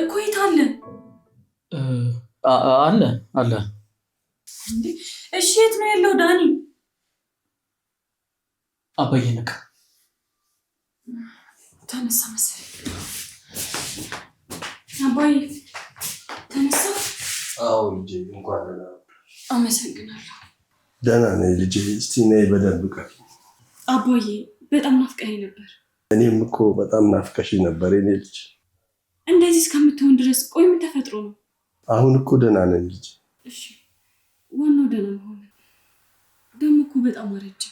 እኮ የት አለ? አለ። እሺ የት ነው ያለው ዳኒ? አባዬ ነቃ። ተነሳ መሰለኝ። አባዬ ተነሳ? አዎ ልጄ፣ እንኳን ደህና መጣሽ። አመሰግናለሁ። ደህና ነኝ ልጄ። እስቲ ነይ በደንብ ቀር። አባዬ በጣም ናፍቀኝ ነበር። እኔም እኮ በጣም ናፍቀሽ ነበር የኔ ልጅ። እንደዚህ እስከምትሆን ድረስ ቆይ ምን ተፈጥሮ ነው? አሁን እኮ ደህና ነኝ ልጄ። እሺ ዋናው ደህና መሆን። ደግሞ እኮ በጣም አረጀ።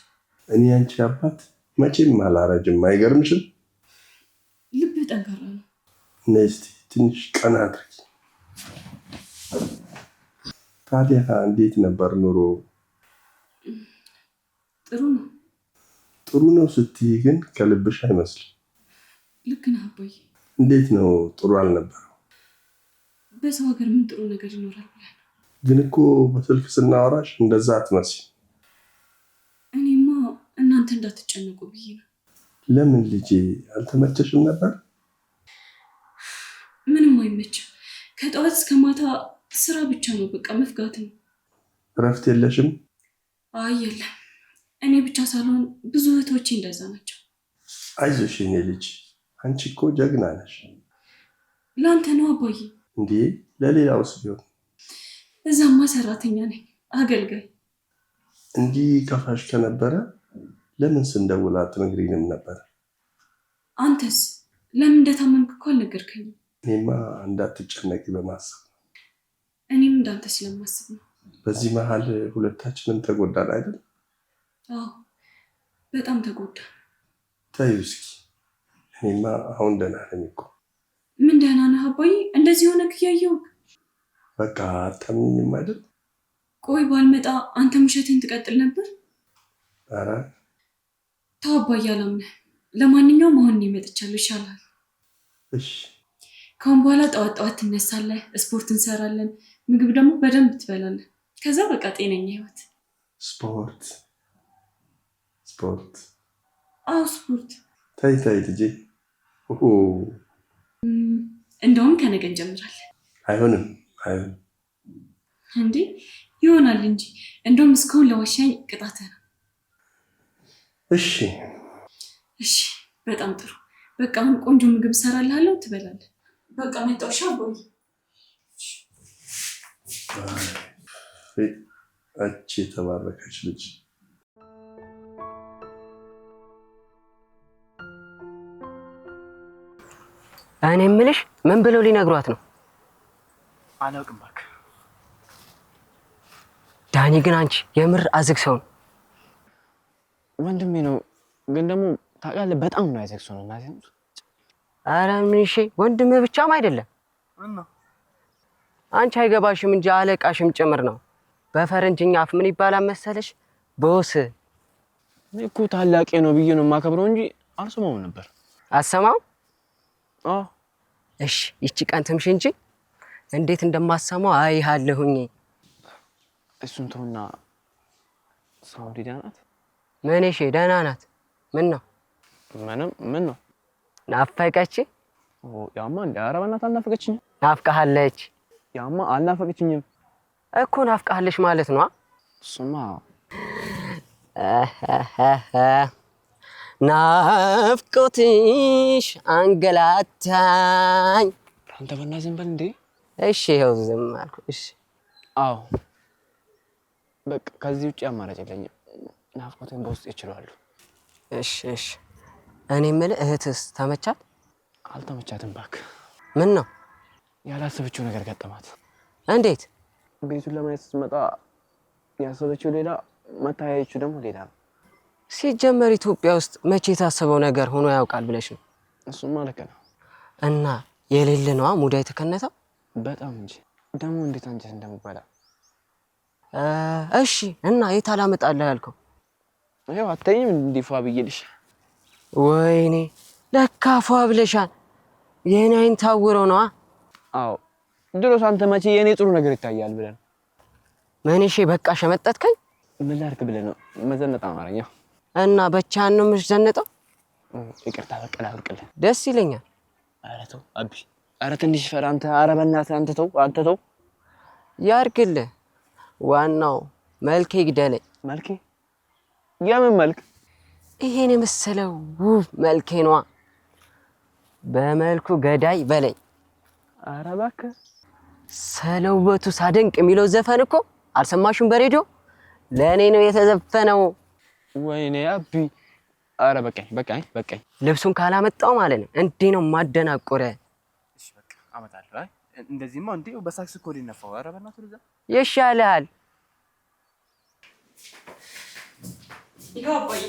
እኔ አንቺ አባት መቼም አላረጅም። አይገርምሽም? ልብ ጠንካራ ነው። ነይ እስቲ ትንሽ ቀና አድርጊ። ታዲያ እንዴት ነበር ኑሮ? ጥሩ ነው። ጥሩ ነው ስትይ ግን ከልብሽ አይመስልም። ልክ ነህ አባዬ። እንዴት ነው ጥሩ አልነበረው? በሰው ሀገር ምን ጥሩ ነገር ይኖራል ብለህ ነው? ግን እኮ በስልክ ስናወራሽ እንደዛ አትመስይ። እኔማ እናንተ እንዳትጨነቁ ብዬ ነው። ለምን ልጄ አልተመቸሽም ነበር? ምንም አይመችም። ከጠዋት እስከ ማታ ስራ ብቻ ነው፣ በቃ መፍጋት ነው። እረፍት የለሽም? አይ የለም። እኔ ብቻ ሳልሆን ብዙ እህቶቼ እንደዛ ናቸው። አይዞሽ የኔ ልጅ፣ አንቺ እኮ ጀግና ነሽ። ለአንተ ነው አባዬ። እንዴ ለሌላውስ ቢሆን? እዛማ ሰራተኛ ነኝ፣ አገልጋይ። እንዲህ ከፋሽ ከነበረ ለምን ስንደውል አትነግሪንም ነበር? አንተስ ለምን እንደታመምክ እኮ አልነገርከኝም። እኔማ እንዳትጨነቂ በማሰብ ነው። እኔም እንዳንተ ስለማስብ ነው። በዚህ መሀል ሁለታችንም ተጎዳን አይደል? አዎ በጣም ተጎዳ። ተይው እስኪ። እኔማ አሁን ደህና ነኝ እኮ። ምን ደህና ነህ አባዬ? እንደዚህ ሆነክ እያየሁህ። በቃ አታምኝም አይደል? ቆይ ባልመጣ አንተ ውሸትን ትቀጥል ነበር? ኧረ ተው አባዬ፣ አላምነህ። ለማንኛውም አሁን እኔ መጥቻለሁ፣ ይሻላል። እሺ ከአሁን በኋላ ጠዋት ጠዋት ትነሳለህ፣ ስፖርት እንሰራለን፣ ምግብ ደግሞ በደንብ ትበላለህ። ከዛ በቃ ጤነኛ ህይወት። ስፖርት? አዎ ስፖርት። ተይ ልጄ። እንደውም ከነገ እንጀምራለን። አይሆንም። እንዴ ይሆናል እንጂ። እንደውም እስካሁን ለዋሻኝ ቅጣትህ ነው። እሺ በጣም ጥሩ። በቃ አሁን ቆንጆ ምግብ እሰራልሃለሁ፣ ትበላለህ። በቃ መጣሁ። አቦይ አንቺ የተባረከች ልጅ። እኔ የምልሽ ምን ብለው ሊነግሯት ነው? አላውቅም እባክህ። ዳኒ ግን አንቺ የምር አዝግ ሰው ነው። ወንድሜ ነው ግን ደግሞ ታውቃለህ በጣም ነው ያዘግ ሰው ነው እናቴ። ኧረ ምን እሺ፣ ወንድምህ ብቻም አይደለም እና አንቺ አይገባሽም እንጂ አለቃሽም ጭምር ነው። በፈረንጅኛ አፍ ምን ይባላል መሰለሽ? ቦስ። እኔ እኮ ታላቄ ነው ብዬ ነው የማከብረው እንጂ አልሰማውም ነበር። አሰማው? አዎ እሺ፣ ይቺ ቀን ትምሽ እንጂ እንዴት እንደማሰማው አይሃለሁኝ። እሱን ተውና ሳውዲ ደህና ናት? ምን እሺ፣ ደህና ናት። ምን ነው? ምን ነው? ናፈቀች? ያማ እንደ ኧረ በእናትህ አልናፈቀችኝም። ናፍቀሃለች? ያማ አልናፈቀችኝም እኮ። ናፍቀሃለች ማለት ነው። እሱማ ናፍቆትሽ አንገላታኝ። አንተ በእናትህ ዝም በል እንዴ። እሺ ይኸው ዝም አልኩ። እሺ አዎ በቃ ከዚህ ውጭ አማራጭ የለኝም። ናፍቆቴን በውስጥ ይችላሉ። እሺ እኔ የምልህ እህትስ ተመቻት? አልተመቻትም እባክህ። ምን ነው? ያላሰበችው ነገር ገጠማት። እንዴት? ቤቱን ለማየት ስትመጣ ያሰበችው ሌላ፣ መታያየችው ደግሞ ሌላ ነው። ሲጀመር ኢትዮጵያ ውስጥ መቼ የታሰበው ነገር ሆኖ ያውቃል ብለሽ ነው? እሱማ ልክ ነው። እና የሌለ ነዋ ሙዳ የተከነተው። በጣም እንጂ ደግሞ እንዴት አንጀት እንደምበላ። እሺ እና የት አላመጣልህ ያልከው? ይኸው አታይም እንዲፋ ብዬልሽ። ወይኔ ለካ ፏ ብለሻል። የኔ አይን ታውሮ ነዋ። አዎ ድሮስ አንተ መቼ የኔ ጥሩ ነገር ይታያል ብለህ ነው? ምን እሺ በቃ ሸመጠጥከኝ። ምን ላድርግ ብለህ ነው? መዘነጥ አማርኛ እና ብቻህን ነው የምትዘነጠው? ይቅርታ በቃ ላድርግልህ። ደስ ይለኛል። ኧረ ተው አቢ፣ ኧረ ትንሽ ፈራ አንተ። ኧረ በእናትህ አንተ ተው። ያርግልህ። ዋናው መልኬ ይግደለኝ። መልኬ? የምን መልክ? ይሄን የመሰለው ውብ መልኬ ነዋ። በመልኩ ገዳይ በለኝ። ኧረ እባክህ ስለ ውበቱ ሳደንቅ የሚለው ዘፈን እኮ አልሰማሽም? በሬዲዮ ለእኔ ነው የተዘፈነው። ወይኔ አቢ። ኧረ በቃኝ። ልብሱን ካላመጣው ማለት ነው እንዲህ ነው ማደናቆረ። እሺ በቃ አመጣለሁ። አይ እንደዚህማ እንዴ በሳክስ እኮ ሊነፋው። ኧረ በእናትህ ልዛ ይሻልሃል። ይኸው አባዬ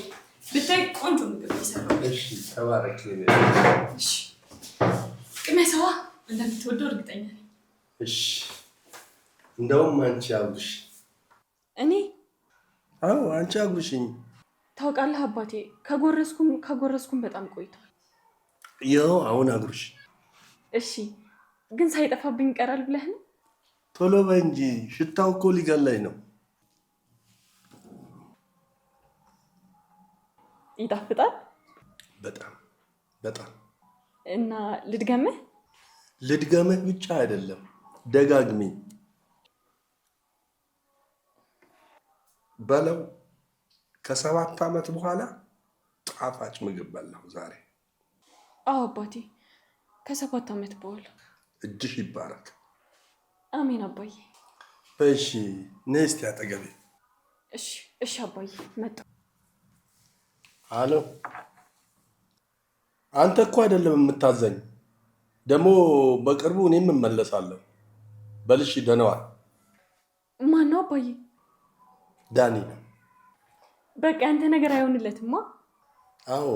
ብታይ ቆንጆ ምግብ ይሰራል። እሺ ተባረክ። እሺ ቅመሰዋ እንደምትወደው እርግጠኛ ነኝ። እሺ እንደውም አንቺ አጉርሽ። እኔ? አዎ አንቺ አጉርሽኝ። ታውቃለህ አባቴ ከጎረስኩም በጣም ቆይቷል። ይኸው አሁን አጉርሽ። እሺ ግን ሳይጠፋብኝ ይቀራል ብለህ ነው? ቶሎ በይ እንጂ ሽታው እኮ ሊገላኝ ነው። ይጣፍጣል? በጣም። እና ልድገምህ ብቻ አይደለም ደጋግሚኝ በለው። ከ7 ዓመት በኋላ ጣፋጭ ምግብ በላሁ ዛሬ። አዎ አባቴ ከ7 ዓመት በኋላ። እጅሽ ይባረክ። አሜን አባዬ። እሺ ነይ እስቲ አጠገቤ። እሺ አባዬ መጣሁ። አሎ አንተ እኮ አይደለም የምታዘኝ። ደግሞ በቅርቡ እኔም እመለሳለሁ። በልሽ ደህና ዋል። ማን ነው አባዬ? ዳኒ ነው። በቃ አንተ ነገር አይሆንለትማ። አዎ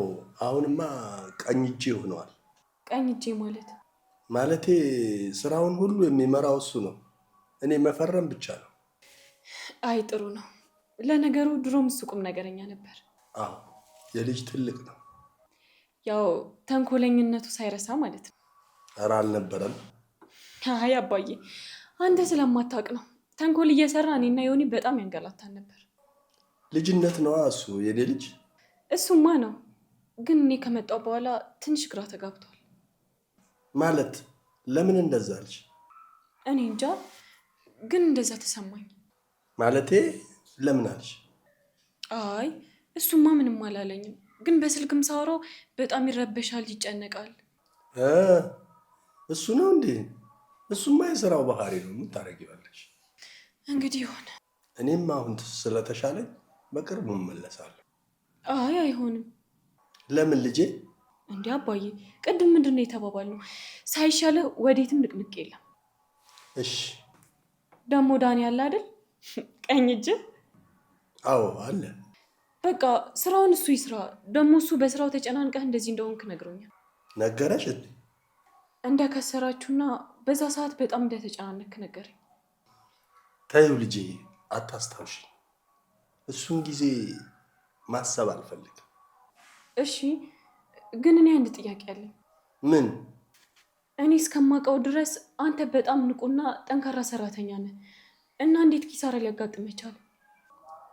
አሁንማ ቀኝ እጄ ሆነዋል። ቀኝ እጄ ማለቴ ስራውን ሁሉ የሚመራው እሱ ነው። እኔ መፈረም ብቻ ነው። አይ ጥሩ ነው። ለነገሩ ድሮም እሱ ቁም ነገረኛ ነበር። አዎ የልጅ ትልቅ ነው። ያው ተንኮለኝነቱ ሳይረሳ ማለት ነው። ኧረ አልነበረም። አይ አባዬ አንተ ስለማታውቅ ነው። ተንኮል እየሰራ እኔና ዮኒ በጣም ያንገላታን ነበር። ልጅነት ነዋ እሱ የኔ ልጅ። እሱማ ነው፣ ግን እኔ ከመጣሁ በኋላ ትንሽ ግራ ተጋብቷል። ማለት ለምን እንደዛ አልሽ? እኔ እንጃ፣ ግን እንደዛ ተሰማኝ። ማለቴ ለምን አልሽ? አይ እሱማ ምንም አላለኝም፣ ግን በስልክም ሳወራው በጣም ይረበሻል፣ ይጨነቃል። እሱ ነው እንዴ? እሱማ የስራው ባህሪ ነው። ምን ታደርጊዋለሽ? እንግዲህ ሆነ። እኔም አሁን ስለተሻለኝ በቅርቡ እመለሳለሁ። አይ አይሆንም። ለምን ልጄ? እንዴ አባዬ ቅድም ምንድን ነው የተባባልነው? ሳይሻልህ ወዴትም ንቅንቅ የለም። እሺ ደግሞ ዳኒ አለ አይደል? ቀኝ እጅ። አዎ አለ። በቃ ስራውን እሱ ይስራ። ደግሞ እሱ በስራው ተጨናንቀህ እንደዚህ እንደሆንክ ነግሮኛል። ነገረሽ እንዴ? እንደከሰራችሁና በዛ ሰዓት በጣም እንደተጨናነክ ነገረኝ። ተይው ልጄ አታስታውሽ። እሱን ጊዜ ማሰብ አልፈልግም። እሺ ግን እኔ አንድ ጥያቄ አለኝ። ምን? እኔ እስከማውቀው ድረስ አንተ በጣም ንቁና ጠንካራ ሰራተኛ ነህ እና እንዴት ኪሳራ ሊያጋጥምህ ቻለ?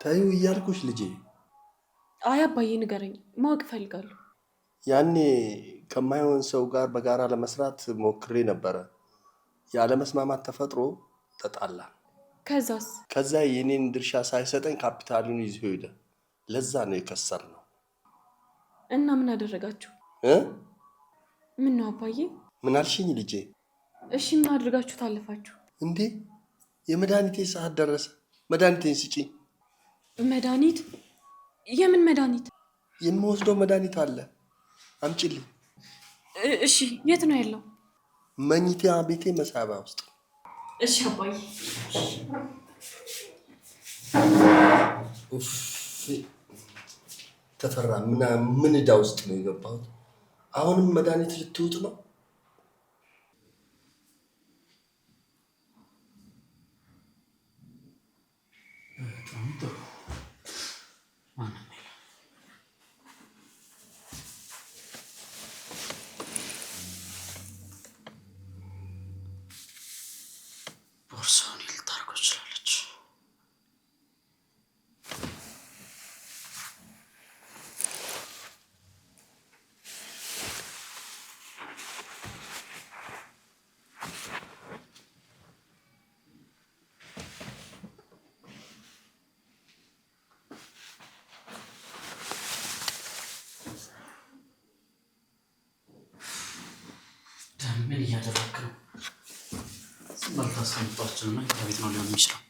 ተይው እያልኩሽ ልጄ። አይ አባዬ ንገረኝ፣ ማወቅ እፈልጋለሁ። ያኔ ከማይሆን ሰው ጋር በጋራ ለመስራት ሞክሬ ነበረ። ያለመስማማት ተፈጥሮ ተጣላ። ከዛስ? ከዛ የኔን ድርሻ ሳይሰጠኝ ካፒታሉን ይዞ ሄደ። ለዛ ነው የከሰርነው። እና ምን አደረጋችሁ? ምን ነው አባዬ? ምን አልሽኝ ልጄ? እሺ ምን አድርጋችሁ ታለፋችሁ? እንዴ የመድኃኒቴ ሰዓት ደረሰ። መድኃኒቴን ስጪኝ። መድኃኒት? የምን መድኃኒት? የምወስደው መድኃኒት አለ፣ አምጪልኝ። እሺ የት ነው ያለው? መኝታ ቤቴ መሳቢያ ውስጥ። እሺ አባዬ። ተፈራ ምን ዕዳ ውስጥ ነው የገባሁት? አሁንም መድኃኒት ልትውጥ ነው? ቦርሳውን ልታደርገው ትችላለች። አስቀምጧችንና ቤት ነው ሊሆን የሚችለው።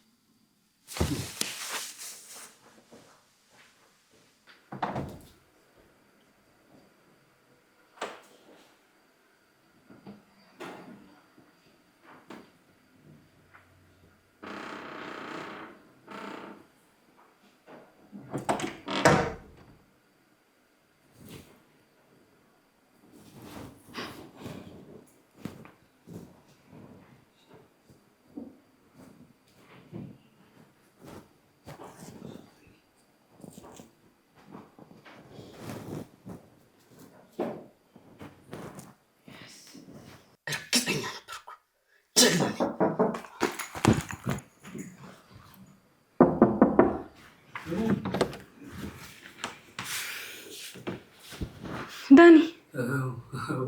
ዳኒ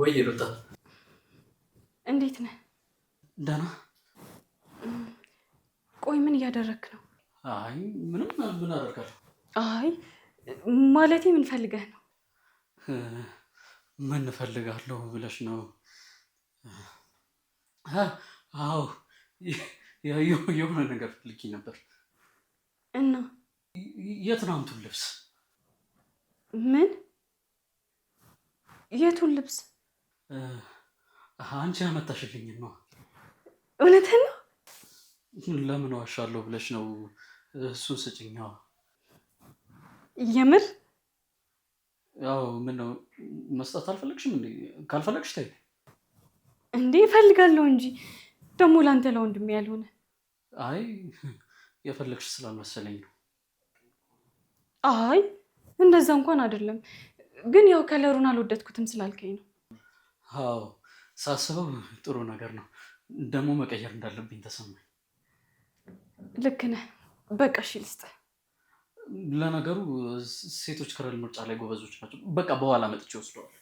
ወይ ሩታ እንዴት ነህ? ደህና። ቆይ ምን እያደረክ ነው? አይ ምንም ምን አደርጋለሁ? አይ ማለቴ ምን ፈልገህ ነው? ምን ፈልጋለሁ ብለሽ ነው? አዎ የሆነ ነገር ፈልጌ ነበር። እና የትናንቱን ልብስ። ምን? የቱን ልብስ? አንቺ ያመጣሽልኝ ነው። እውነትህን ነው? ለምን ዋሻለሁ ብለሽ ነው? እሱን ስጭኛዋ። የምር? ያው ምን ነው መስጠት አልፈለግሽም እንዴ? ካልፈለግሽ ተይ። እንዴ እፈልጋለሁ እንጂ ደግሞ ላንተ ለወንድሜ ያልሆነ። አይ የፈለግሽ ስላልመሰለኝ ነው። አይ እንደዛ እንኳን አይደለም፣ ግን ያው ከለሩን አልወደድኩትም ስላልከኝ ነው። አዎ ሳስበው ጥሩ ነገር ነው። ደግሞ መቀየር እንዳለብኝ ተሰማኝ። ልክ ነህ። በቃ እሺ ልስጥህ። ለነገሩ ሴቶች ከለር ምርጫ ላይ ጎበዞች ናቸው። በቃ በኋላ መጥቼ ወስደዋል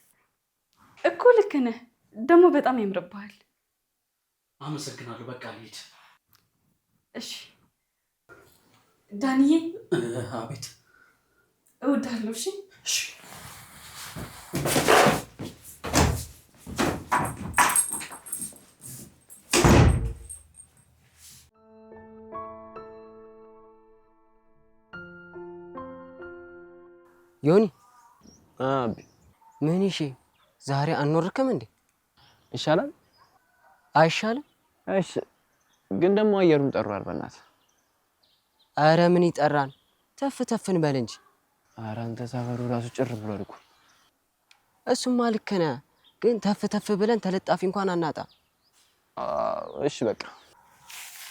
እኮ። ልክ ነህ። ደግሞ በጣም ያምርብሃል። አመሰግናለሁ። በቃ ልሂድ። እሺ ዳንዬ። አቤት። እወድሃለሁ። እሺ እሺ። ዮኒ አብ ምን? እሺ ዛሬ አንወርክም እንዴ? ይሻላል። አይሻልም? እሺ ግን ደግሞ አየሩን ጠሯል። በእናትህ አረ ምን ይጠራን? ተፍ ተፍን በል እንጂ። አረ አንተ ሰፈሩ ራሱ ጭር ብሏል እኮ። እሱማ ልክ ነህ፣ ግን ተፍ ተፍ ብለን ተለጣፊ እንኳን አናጣ። እሺ በቃ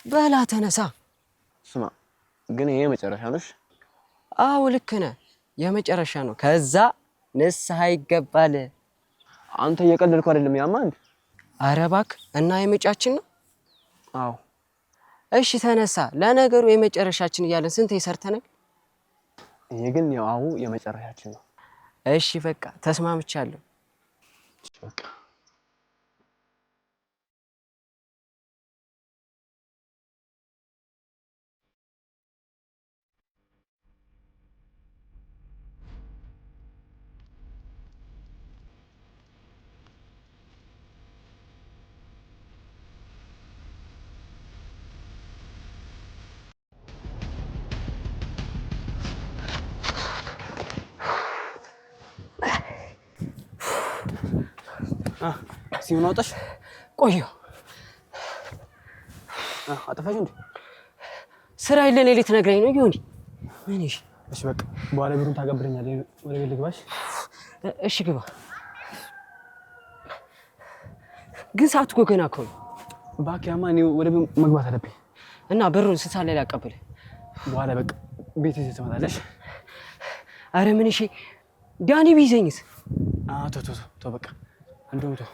በላ ተነሳ። ስማ ግን ይሄ መጨረሻ ነው። አዎ ልክ ነህ፣ የመጨረሻ ነው። ከዛ ንስሐ ይገባል። አንተ እየቀለድኩ አይደለም። ያማ እንዴ? አረ እባክህ እና የመጫችን ነው። አዎ እሺ ተነሳ። ለነገሩ የመጨረሻችን እያለን ስንት ይሰርተናል። ይሄ ግን ያው የመጨረሻችን ነው። እሺ በቃ ተስማምቻለሁ። እሺ በቃ ሲሆን አውጣሽ ቆየሁ። አጠፋሽ እንዴ? ስራ የለን ሌሊት ነግረኝ ነው ዮኒ። ምን? እሺ እሺ በቃ በኋላ ቢሩን ታገብረኛለህ። ወደ ቤት ልግባሽ? እሺ ግባ። ግን ሰዓቱ እኮ ገና እኮ ነው። እባክህ ያማ እኔ ወደ ቤት መግባት አለብኝ እና ብሩን ስንት ሰዓት ላይ ላቀብልህ? በኋላ በቃ ቤት ይዘህ ትመጣለሽ። አረ ምን? እሺ ዳኒ ቢይዘኝስ? ተው በቃ እንደውም ተው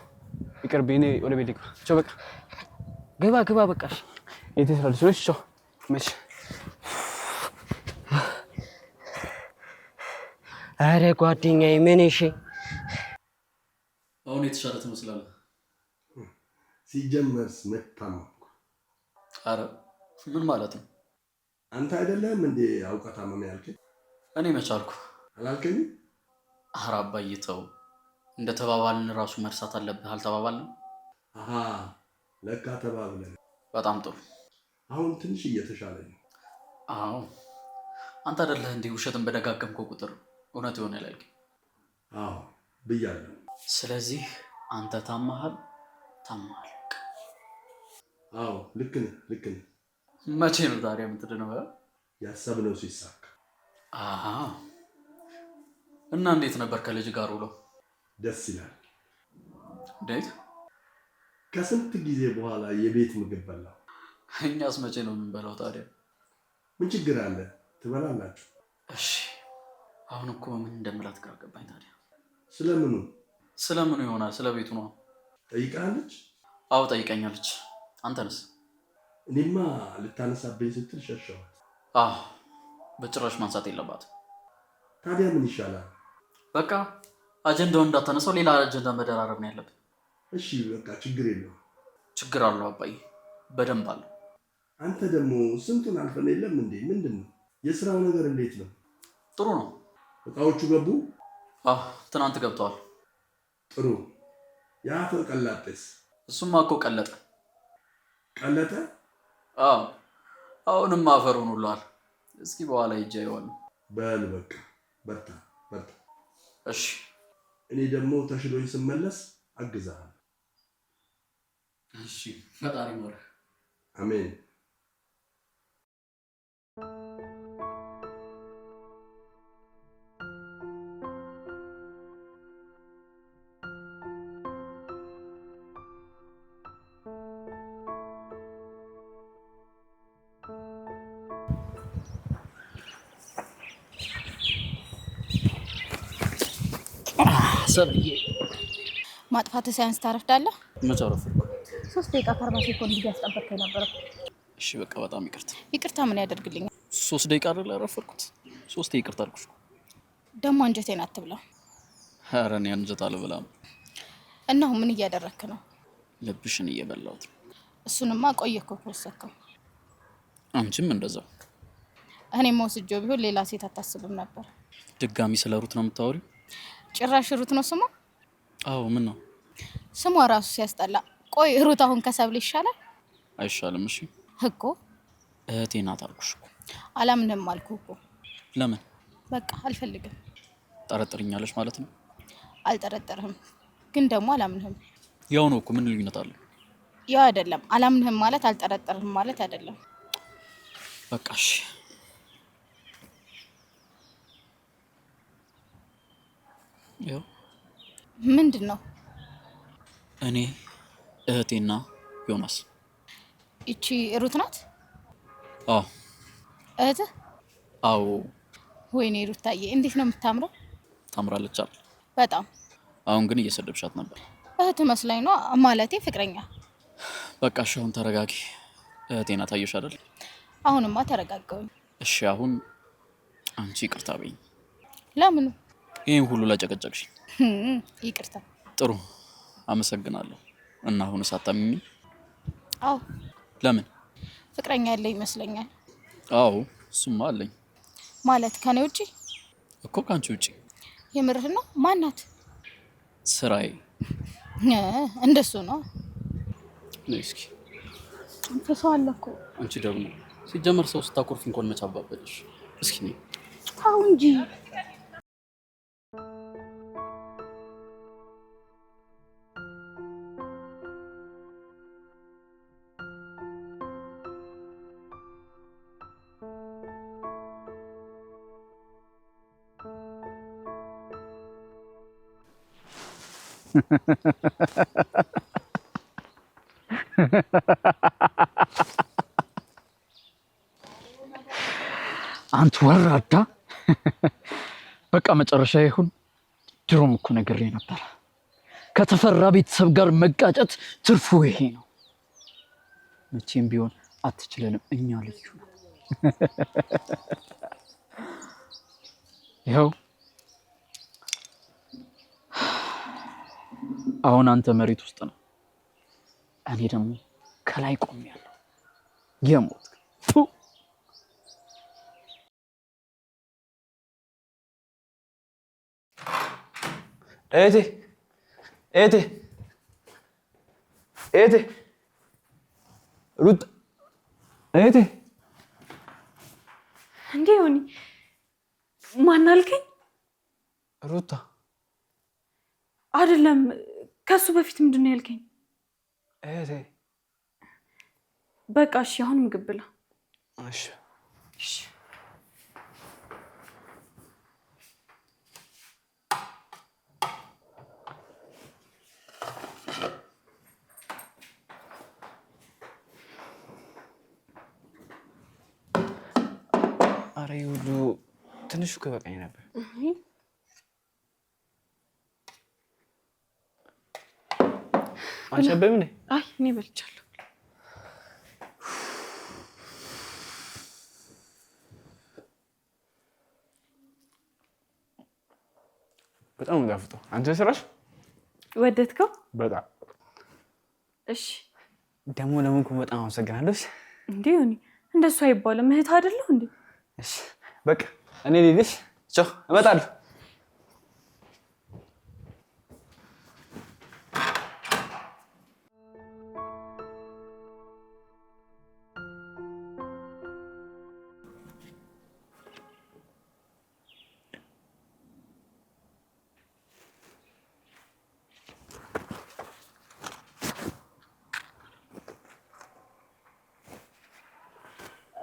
ይቅርብኝ። እኔ ወደ ቤት ልግባ። ቻው በቃ ግባ ግባ በቃ። እሺ የት ትሄዳለሽ? ቻው መች። አረ ጓደኛዬ ምን? እሺ አሁን የተሻለ ትመስላለህ። ሲጀመርስ መታመምኩ። አረ ምን ማለት ነው? አንተ አይደለም እንዴ አውቀህ ታመመ ያልከኝ? እኔ መቻልኩ አላልከኝም? ኧረ አባዬ ተው። እንደተባባልን ራሱ መርሳት አለብህ። አልተባባልንም? አሃ ለካ ተባብለን። በጣም ጥሩ። አሁን ትንሽ እየተሻለ ነው። አዎ አንተ አይደለህ እንዴ ውሸትን በደጋገምከው ቁጥር እውነት ይሆናል ያልከኝ? አዎ ብያለሁ። ስለዚህ አንተ ታማሃል። አዎ ልክ ነህ። መቼ ነው ታዲያ የምትድነው? ያሰብነው ሲሳካ። አሃ እና እንዴት ነበር ከልጅ ጋር ውሎ? ደስ ይላል። እንዴት? ከስንት ጊዜ በኋላ የቤት ምግብ በላው። እኛስ መቼ ነው የምንበላው ታዲያ? ምን ችግር አለ? ትበላላችሁ። እሺ አሁን እኮ ምን እንደምላት ግራ ገባኝ ታዲያ። ስለምኑ ይሆናል? ስለ ቤቱ ነው። ጠይቃለች? አዎ ጠይቀኛለች። አንተንስ? እኔማ ልታነሳብኝ ስትል ሸሸዋት። አዎ በጭራሽ ማንሳት የለባትም። ታዲያ ምን ይሻላል? በቃ አጀንዳውን እንዳታነሳው ሌላ አጀንዳ መደራረብ ነው ያለብን። እሺ በቃ ችግር የለውም። ችግር አለው አባዬ፣ በደንብ አለው። አንተ ደግሞ ስንቱን አልፈን የለም እንዴ? ምንድነው? የስራው ነገር እንዴት ነው? ጥሩ ነው። እቃዎቹ ገቡ? አዎ ትናንት ገብተዋል። ጥሩ። የአፈር ቀላጤስ? እሱማ እኮ ቀለጠ። ቀለጠ? አዎ አሁንም አፈሩን ሁሏል። እስኪ በኋላ ሂጅ ይሆን። በል በቃ በርታ። እሺ እኔ ደግሞ ተሽሎኝ ስመለስ አግዛለሁ። እሺ ፈጣሪ ሞረ። አሜን። ሰብዬ ማጥፋት ሳይንስ ታረፍዳለህ። መጨረፍ 3 ደቂቃ 40 ሴኮንድ እያስጠበቅከኝ ነበር። እሺ በቃ በጣም ይቅርታ። ይቅርታ ምን ያደርግልኛል? 3 ደቂቃ አይደል ያረፈርኩት? 3 ይቅርታ አልኩሽ። ደግሞ አንጀቴን አትብላው። ኧረ እኔ አንጀት አልበላም። እና አሁን ምን እያደረክ ነው? ልብሽን እየበላሁት። እሱንማ ቆየህ እኮ ከወሰድከው። አንቺም እንደዛው። እኔም ወስጄው ቢሆን ሌላ ሴት አታስብም ነበር። ድጋሚ ስለ ሩት ነው የምታወሪው? ጭራሽ ሩት ነው ስሟ? አዎ ምን ነው ስሟ ራሱ ሲያስጠላ። ቆይ ሩት አሁን ከሰብል ይሻላል? አይሻልም? እሺ እኮ እህቴ ናት አልኩሽ እኮ። አላምንም አልኩህ እኮ። ለምን? በቃ አልፈልግም። ጠረጥርኛለሽ ማለት ነው? አልጠረጠርህም፣ ግን ደግሞ አላምንህም። ያው ነው እኮ። ምን ልዩነት አለው? ያው አይደለም። አላምንህም ማለት አልጠረጠርህም ማለት አይደለም። በቃ እሺ። ያው ምንድን ነው? እኔ እህቴና ዮናስ። እቺ ሩት ናት? አዎ እህትህ? አዎ። ወይኔ ሩታዬ እንዴት ነው የምታምረው! ታምራለች አይደል? በጣም። አሁን ግን እየሰደብሻት ነበር። እህት መስላኝ ነው ማለቴ ፍቅረኛ። በቃ እሺ አሁን ተረጋጊ። እህቴ ናት አየሽ አይደል? አሁንማ ተረጋጋሁኝ። እሺ አሁን አንቺ ይቅርታ በይኝ። ለምኑ? ይሄን ሁሉ ለጨቀጨቅሽ ይቅርታ። ጥሩ አመሰግናለሁ። እና አሁን ሳታምኚኝ? አዎ። ለምን? ፍቅረኛ ያለ ይመስለኛል። አዎ እሱማ አለኝ። ማለት ከኔ ውጪ? እኮ ካንቺ ውጪ። የምርህ ነው? ማናት? ስራዬ። እንደሱ ነው። እስኪ ተሰው አለ እኮ። አንቺ ደግሞ ሲጀመር ሰው ስታኮርፍ እንኳን መች አባበልሽ? እስኪ ነይ። ተው እንጂ። አንተ ወራዳ። በቃ መጨረሻ ይሁን። ድሮም እኮ ነግሬ ነበር። ከተፈራ ቤተሰብ ጋር መጋጨት ትርፉ ይሄ ነው። መቼም ቢሆን አትችለንም። እኛ ልዩ ነው። ይኸው አሁን አንተ መሬት ውስጥ ነው፣ እኔ ደግሞ ከላይ ቆሜያለሁ። የሞት እህቴ እህቴ እህቴ ሩት እህቴ እንዴ ዮኒ ማን አልከኝ? ሩታ አይደለም ከሱ በፊት ምንድን ነው ያልከኝ? እህቴ በቃ እሺ አሁን ምግብ ብላ። እሺ እሺ አረ ይሁሉ ትንሽ እኮ ይበቃኝ ነበር። አንቺ አበይም ነኝ? አይ እኔ በልቻለሁ። በጣም ጣፍጦ። አንቺ ስራሽ ወደድከው? በጣም እሺ ደግሞ ለምን በጣም አመሰግናለሁ። እንዴ ዮኒ እንደሱ አይባልም። እህት አይደለሁ እንዴ? እሺ በቃ እኔ ልልሽ ቻው፣ እመጣለሁ።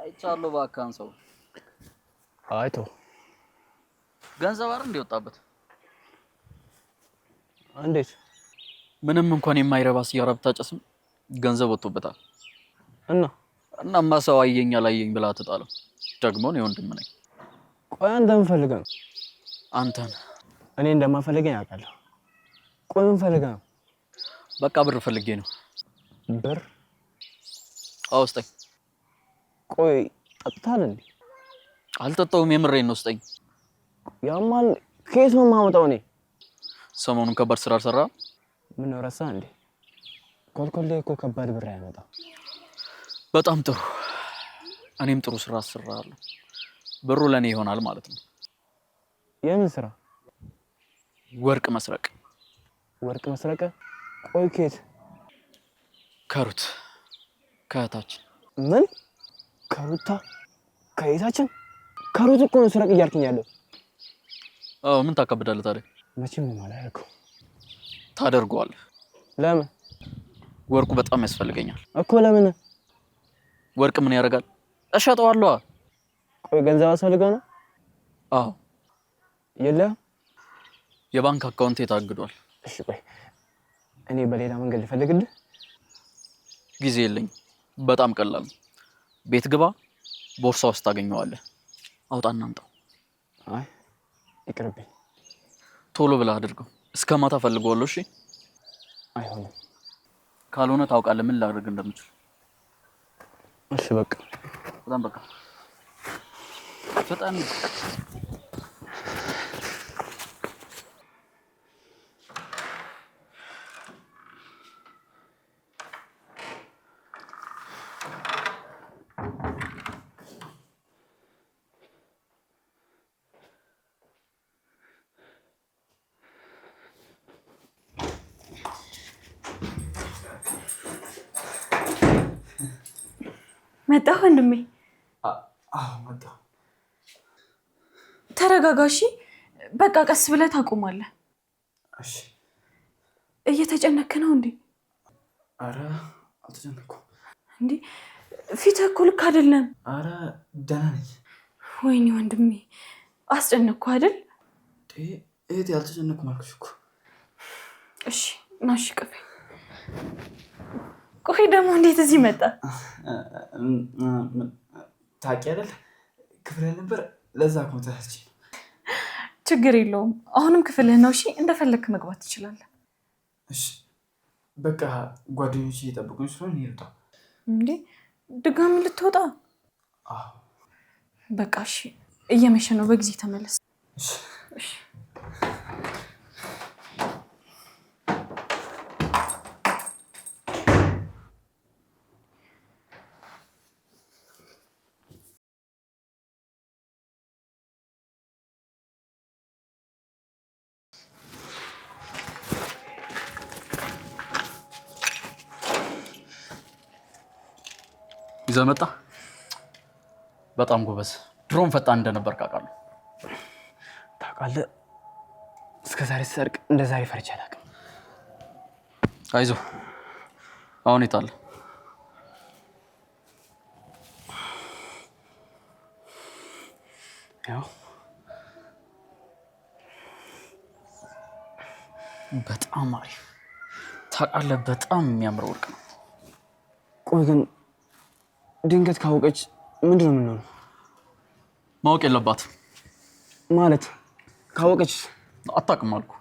አይቻለሁ ባካን ሰው አይቶ ገንዘብ አይደል እንዲወጣበት? እንዴት? ምንም እንኳን የማይረባ ሲጋራ ብታጨስም ገንዘብ ወጥቶበታል። እናማ ሰው አየኝ አላየኝ ብላ ትጣለው። ደግሞ ነው ወንድም ነኝ። ቆይ አንተ ምን ፈልገህ ነው? አንተን እኔ እንደማፈልገኝ አውቃለሁ። ቆይ ምን ፈልገህ ነው? በቃ ብር ፈልጌ ነው። ብር? አዎ ስጠኝ። ቆይ ጠጥተሃል እንዴ? አልጠጣሁም፣ የምሬን ነው። ስጠኝ። ያማል ከየት ነው የማመጣው እኔ? ሰሞኑን ከባድ ስራ አልሰራ? ምን ረሳህ እንዴ? ኮልኮሌ እኮ ከባድ ብር ያመጣው። በጣም ጥሩ። እኔም ጥሩ ስራ አሰራለሁ። ብሩ ለኔ ይሆናል ማለት ነው። የምን ስራ? ወርቅ መስረቅ። ወርቅ መስረቅ? ቆይ ከየት? ከሩት ከእህታችን። ምን? ከሩታ ከእህታችን? ከሩት እኮ ነው ስረቅ እያልከኝ ያለው። አዎ ምን ታከብዳለህ ታዲያ? መቼም አላደርገው። ታደርገዋለህ። ለምን? ወርቁ በጣም ያስፈልገኛል እኮ። ለምን? ወርቅ ምን ያደርጋል? እሸጠዋለሁ። ቆይ ገንዘብ አስፈልገው ነው? አዎ። የለም? የባንክ አካውንት ታግዷል። እሺ ቆይ እኔ በሌላ መንገድ ልፈልግልህ። ጊዜ የለኝም። በጣም ቀላል ነው። ቤት ግባ፣ ቦርሳ ውስጥ ታገኘዋለህ። አውጣና አምጣው። አይ ይቅርብኝ። ቶሎ ብለህ አድርገው። እስከ ማታ ፈልገዋለሁ። እሺ? አይሆንም። ካልሆነ ታውቃለህ ምን ላደርግ እንደምችል። እሺ በቃ በጣም በቃ ፈጣን። መጣህ ወንድሜ? አዎ መጣሁ። ተረጋጋሺ። በቃ ቀስ ብለህ ታቆማለህ። እሺ። እየተጨነክ ነው እንዴ? አረ አልተጨነኩም። እንዴ ፊትህ እኮ ልክ አይደለም። አረ ደህና ነኝ። ወይኔ ወንድሜ አስጨነቅኩ አይደል? እህቴ አልተጨነኩም አልኩሽ እኮ። እሺ ናሽ ቀፌ። ቆይ ደግሞ እንዴት እዚህ መጣ? ታውቂ አይደል ክፍል ነበር፣ ለዛ እኮ ተያዝኩ። ችግር የለውም። አሁንም ክፍልህ ነው። እሺ እንደፈለክ መግባት ትችላለህ። እሺ በቃ ጓደኞቼ እየጠበቁኝ ስለሆነ ይልጣ። እንዴ ድጋሚ ልትወጣ? አዎ በቃ እሺ፣ እየመሸ ነው። በጊዜ ተመለስ። እሺ ይዘህ መጣ። በጣም ጎበዝ። ድሮም ፈጣን እንደነበር ካውቃለሁ። ታውቃለህ፣ እስከ ዛሬ ሰርቅ እንደ ዛሬ ፈርቼ አላውቅም። አይዞህ። አሁን የት አለ? ያው በጣም አሪፍ። ታውቃለህ፣ በጣም የሚያምር ወርቅ ነው። ቆይ ግን ድንገት ካወቀች ምንድን ነው የምንሆነው? ማወቅ የለባትም ማለት ካወቀች አታውቅም አልኩ።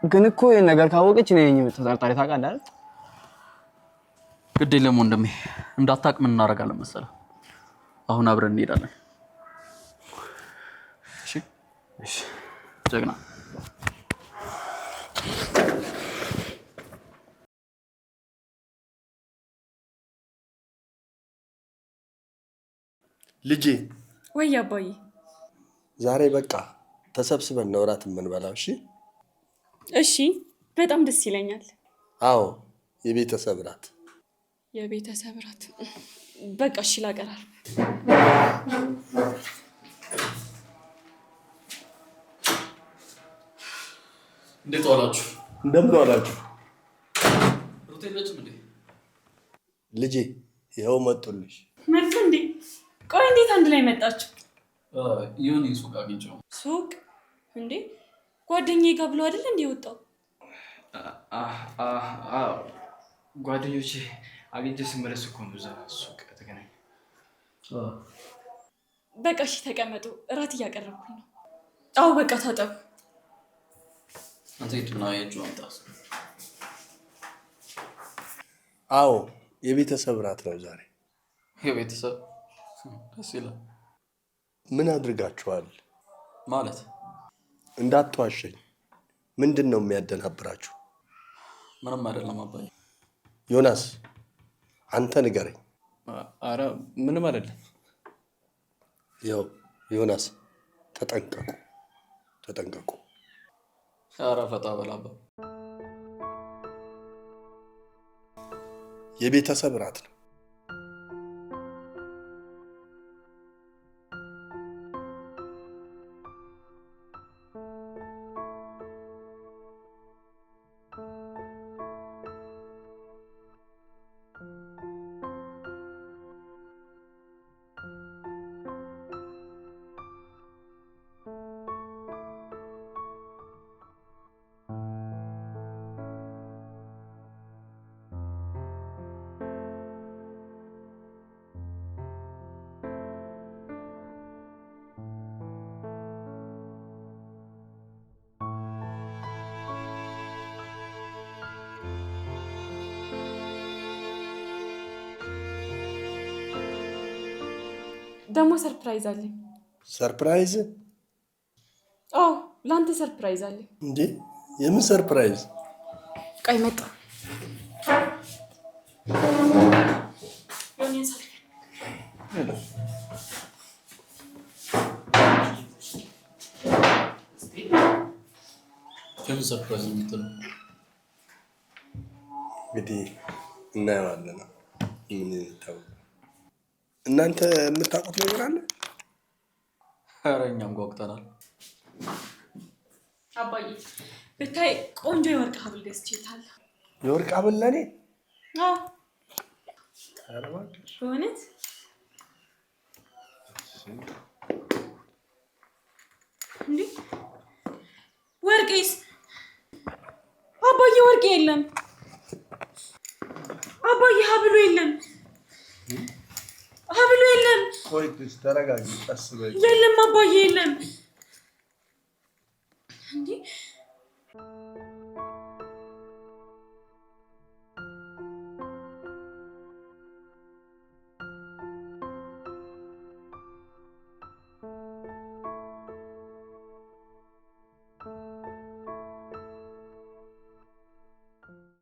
ግን እኮ ይሄን ነገር ካወቀች እኔ ነኝ ተጠርጣሪ። ታውቃለህ አይደል? ግድ የለም ወንድሜ፣ እንዳታውቅ ምን እናደርጋለን መሰለህ? አሁን አብረን እንሄዳለን። እሺ እሺ። ጀግና። ልጄ ወይ አባዬ፣ ዛሬ በቃ ተሰብስበን ነው እራት የምንበላው። እሺ እሺ፣ በጣም ደስ ይለኛል። አዎ፣ የቤተሰብ እራት። የቤተሰብ እራት በቃ እሺ፣ ላቀራር። እንዴት ዋላችሁ? እንደምን ዋላችሁ? ሩት የለችም እንዴ? ልጄ ይኸው መጡልሽ። መጡ እንዴ? ቆይ እንዴት አንድ ላይ መጣችሁ? ይሁን ሱቅ አግኝቼው። ሱቅ እንዴ? ጓደኛዬ ጋር ብሎ አይደል እንዴ ወጣው? ጓደኞቼ አግኝቼ ስመለስ እኮ ነው እዛ ሱቅ ተገናኘን። በቃ እሺ ተቀመጡ፣ እራት እያቀረብኩ ነው። አዎ በቃ ታጠቡ። አንተ ሂድና የእጁ አምጣት። አዎ የቤተሰብ እራት ነው ዛሬ። የቤተሰብ ደስ ይላል። ምን አድርጋችኋል? ማለት እንዳትዋሸኝ። ምንድን ነው የሚያደናብራችሁ? ምንም አይደለም አባዬ። ዮናስ አንተ ንገረኝ። አረ ምንም አይደለም። ያው ዮናስ ተጠንቀቁ፣ ተጠንቀቁ። ኧረ ፈታ በላባ። የቤተሰብ እራት ነው። ደግሞ ሰርፕራይዝ አለኝ። ሰርፕራይዝ? አዎ ለአንተ ሰርፕራይዝ አለኝ። እንዴ የምን ሰርፕራይዝ? ቆይ መጣ። የምን ሰርፕራይዝ ነው የምትለው? እንግዲህ እናየዋለን። ምን ይታወቅ። እናንተ የምታውቁት ነገር አለ? ኧረ እኛም ጓጉተናል። አባዬ ብታይ ቆንጆ የወርቅ ሀብል ገዝቼልሃለሁ። የወርቅ ሀብል ለኔ? አዎ ኧረ እባክሽ በእውነት እንዴ? ወርቄስ? አባዬ ወርቄ የለም። አባዬ ሀብሉ የለም። ሀብሉ የለም። ቆይ ተረጋጊ፣ ቀስ በይ። የለም አባዬ የለም።